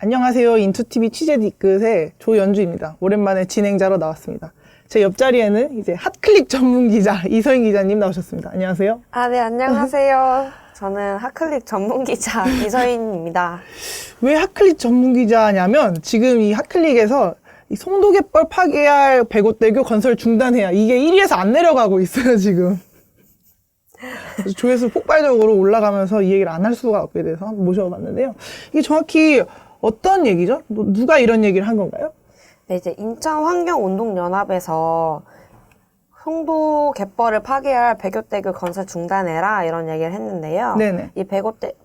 안녕하세요. 인투TV 취재 뒤끝의 조연주입니다. 오랜만에 진행자로 나왔습니다. 제 옆자리에는 이제 핫클릭 전문 기자 이서인 기자님 나오셨습니다. 안녕하세요. 네, 안녕하세요. 저는 핫클릭 전문 기자 이서인입니다. 왜 핫클릭 전문 기자냐면 지금 이 핫클릭에서 이 송도갯벌 파괴할 백옷대교 건설 중단해야 이게 1위에서 안 내려가고 있어요, 지금. 그래서 조회수 폭발적으로 올라가면서 이 얘기를 안 할 수가 없게 돼서 한번 모셔봤는데요. 이게 정확히 어떤 얘기죠? 누가 이런 얘기를 한 건가요? 네, 이제 인천환경운동연합에서 송도 갯벌을 파괴할 백옷대교 건설 중단해라 이런 얘기를 했는데요. 네네. 이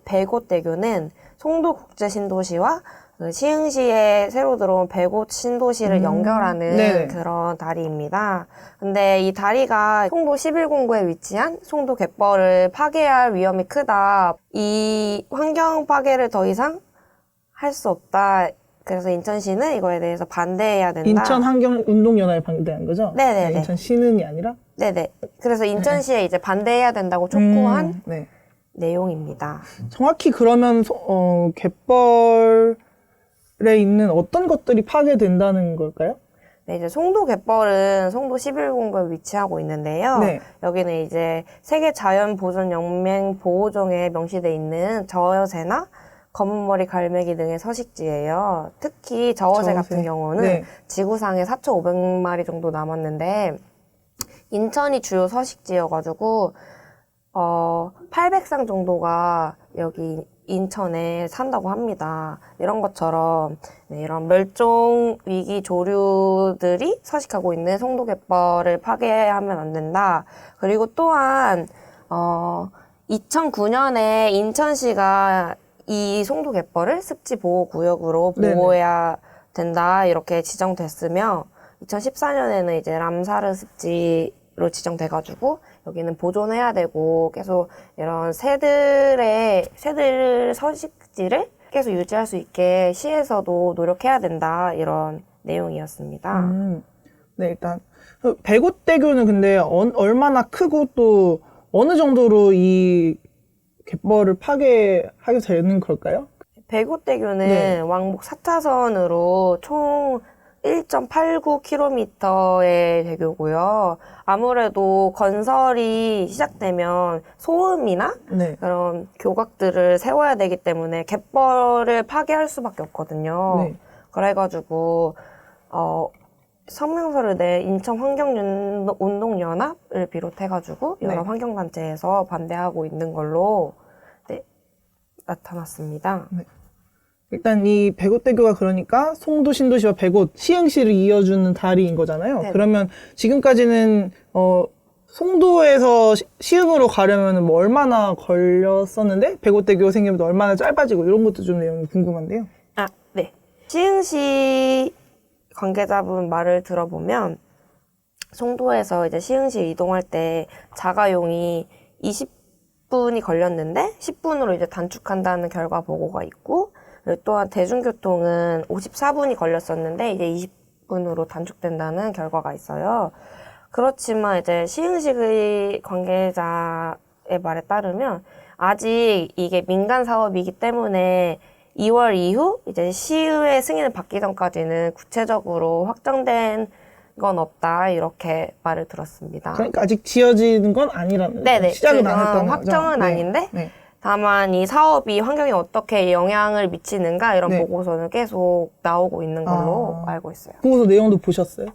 백옷대교는 송도국제신도시와 그 시흥시에 새로 들어온 백옷 신도시를 연결하는 네네. 그런 다리입니다. 근데 이 다리가 송도 11공구에 위치한 송도 갯벌을 파괴할 위험이 크다. 이 환경 파괴를 더 이상 할 수 없다. 그래서 인천시는 이거에 대해서 반대해야 된다. 인천환경운동연합에 반대한 거죠? 네네네. 인천시는이 아니라? 네네. 그래서 인천시에 이제 반대해야 된다고 촉구한 네. 내용입니다. 정확히 그러면 갯벌에 있는 어떤 것들이 파괴된다는 걸까요? 네, 이제 송도 갯벌은 송도 11공구에 위치하고 있는데요. 네. 여기는 이제 세계 자연보존연맹 보호종에 명시돼 있는 저어새나 검은머리 갈매기 등의 서식지예요. 특히 저어새 같은 경우는 네. 지구상에 4,500마리 정도 남았는데 인천이 주요 서식지여가지고 800상 정도가 여기 인천에 산다고 합니다. 이런 것처럼 이런 멸종 위기 조류들이 서식하고 있는 송도갯벌을 파괴하면 안 된다. 그리고 또한 2009년에 인천시가 이 송도갯벌을 습지보호구역으로 보호해야 된다 이렇게 지정됐으며 2014년에는 이제 람사르 습지로 지정돼가지고 여기는 보존해야 되고 계속 이런 새들 서식지를 계속 유지할 수 있게 시에서도 노력해야 된다 이런 내용이었습니다. 네, 일단 백옷대교는 근데 얼마나 크고 또 어느 정도로 이 갯벌을 파괴하게 되는 걸까요? 백옷대교는 네. 왕복 4차선으로 총 1.89km의 대교고요. 아무래도 건설이 시작되면 소음이나 네. 그런 교각들을 세워야 되기 때문에 갯벌을 파괴할 수밖에 없거든요. 네. 그래가지고 성명서를 내 인천환경운동연합을 비롯해가지고 여러 네. 환경단체에서 반대하고 있는 걸로 나타났습니다. 네. 일단 이 백옷대교가 그러니까 송도 신도시와 백옷 시흥시를 이어주는 다리인 거잖아요. 네. 그러면 지금까지는 송도에서 시흥으로 가려면 뭐 얼마나 걸렸었는데 백옷대교 생기면 얼마나 짧아지고 이런 것도 좀 내용이 궁금한데요. 네. 시흥시 관계자분 말을 들어보면 송도에서 이제 시흥시 이동할 때 자가용이 20분이 걸렸는데 10분으로 이제 단축한다는 결과 보고가 있고 그리고 또한 대중교통은 54분이 걸렸었는데 이제 20분으로 단축된다는 결과가 있어요. 그렇지만 이제 시흥시 관계자의 말에 따르면 아직 이게 민간 사업이기 때문에 2월 이후 이제 시의회 승인을 받기 전까지는 구체적으로 확정된 건 없다 이렇게 말을 들었습니다. 그러니까 아직 지어지는 건 아니라는 네네. 시작은 안 했다는 거죠. 확정은 네. 아닌데 네. 다만 이 사업이 환경에 어떻게 영향을 미치는가 이런 네. 보고서는 계속 나오고 있는 걸로 알고 있어요. 보고서 내용도 보셨어요?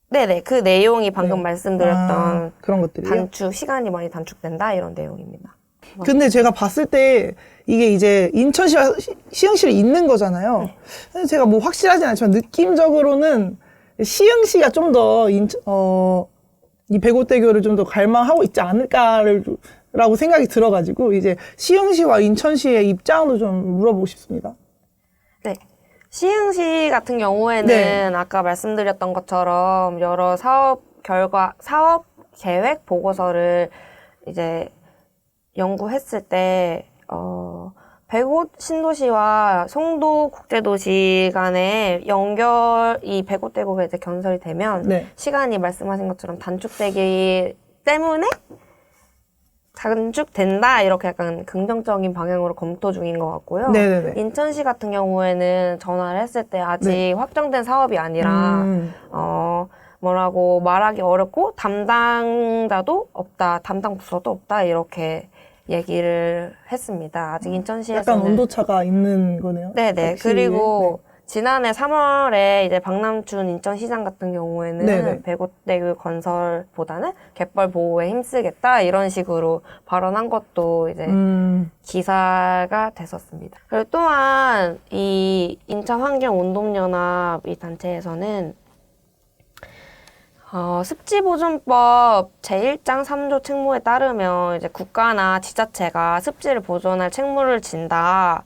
네네. 그 내용이 방금 네. 말씀드렸던 그런 것들이요? 시간이 많이 단축된다 이런 내용입니다. 근데 제가 봤을 때 이게 이제 인천시와 시흥시에 있는 거잖아요. 근데 제가 뭐 확실하진 않지만 느낌적으로는 시흥시가 좀 더 이 백옷대교를 좀 더 갈망하고 있지 않을까라고 생각이 들어가지고 이제 시흥시와 인천시의 입장도 좀 물어보고 싶습니다. 네. 시흥시 같은 경우에는 네. 아까 말씀드렸던 것처럼 여러 사업 계획 보고서를 이제 연구했을 때, 백옷 신도시와 송도 국제도시 간의 이 백옷대교가 이제 건설이 되면 네. 시간이 말씀하신 것처럼 단축되기 때문에 단축된다 이렇게 약간 긍정적인 방향으로 검토 중인 것 같고요. 네네네. 인천시 같은 경우에는 전화를 했을 때 아직 네. 확정된 사업이 아니라 뭐라고 말하기 어렵고 담당자도 없다, 담당 부서도 없다 이렇게 얘기를 했습니다. 아직 인천시에서는 약간 온도차가 있는 거네요. 네네. 확실히. 그리고 지난해 3월에 이제 박남춘 인천시장 같은 경우에는 네네. 배고대교 건설보다는 갯벌 보호에 힘쓰겠다 이런 식으로 발언한 것도 이제 기사가 됐었습니다. 그리고 또한 이 인천환경운동연합 이 단체에서는 습지보존법 제1장 3조 책무에 따르면 이제 국가나 지자체가 습지를 보존할 책무를 진다라고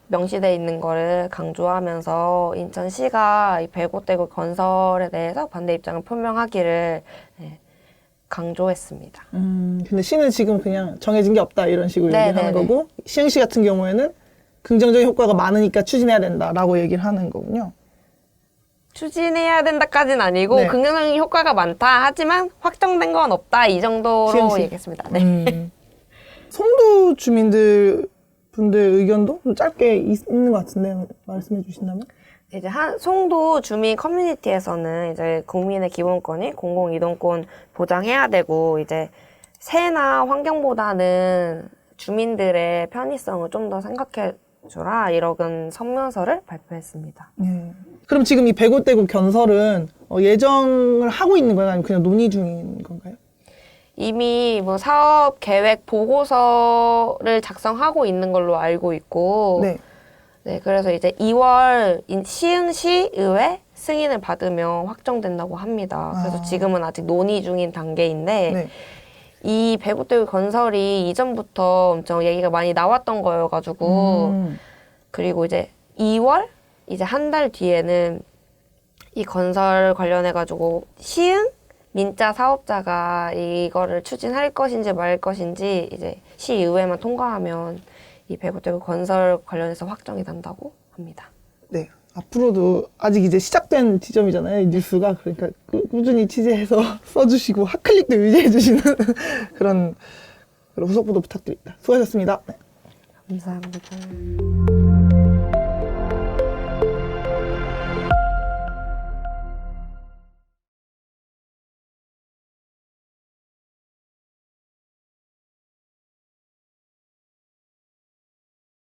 명시되어 있는 거를 강조하면서 인천시가 이 배고대교 건설에 대해서 반대 입장을 표명하기를 강조했습니다. 근데 시는 지금 그냥 정해진 게 없다 이런 식으로 얘기를 하는 네네네. 거고 시흥시 같은 경우에는 긍정적인 효과가 많으니까 추진해야 된다라고 얘기를 하는 거군요. 추진해야 된다까지는 아니고 네. 긍정적인 효과가 많다 하지만 확정된 건 없다 이 정도로 시흥시. 얘기했습니다. 네. 송도 주민들 분들 의견도 좀 짧게 있는 것 같은데 말씀해 주신다면? 이제 송도 주민 커뮤니티에서는 이제 국민의 기본권이 공공이동권 보장해야 되고 이제 새나 환경보다는 주민들의 편의성을 좀 더 생각해 주라 이런 성명서를 발표했습니다. 네. 그럼 지금 이 배고대교 건설은 예정을 하고 있는 거예요? 아니면 그냥 논의 중인 건가요? 이미 뭐 사업 계획 보고서를 작성하고 있는 걸로 알고 있고 네. 네, 그래서 이제 2월 시흥시 의회 승인을 받으면 확정된다고 합니다. 그래서 지금은 아직 논의 중인 단계인데 네. 이 배구대교 건설이 이전부터 엄청 얘기가 많이 나왔던 거여가지고 그리고 이제 2월 이제 한 달 뒤에는 이 건설 관련해가지고 시흥 민자 사업자가 이거를 추진할 것인지 말 것인지 이제 시의회만 통과하면 이 배구대교 건설 관련해서 확정이 난다고 합니다. 네. 앞으로도 아직 이제 시작된 지점이잖아요. 이 뉴스가. 그러니까 꾸준히 취재해서 써주시고 핫클릭도 유지해주시는 그런 후속 보도 부탁드립니다. 수고하셨습니다. 네. 감사합니다.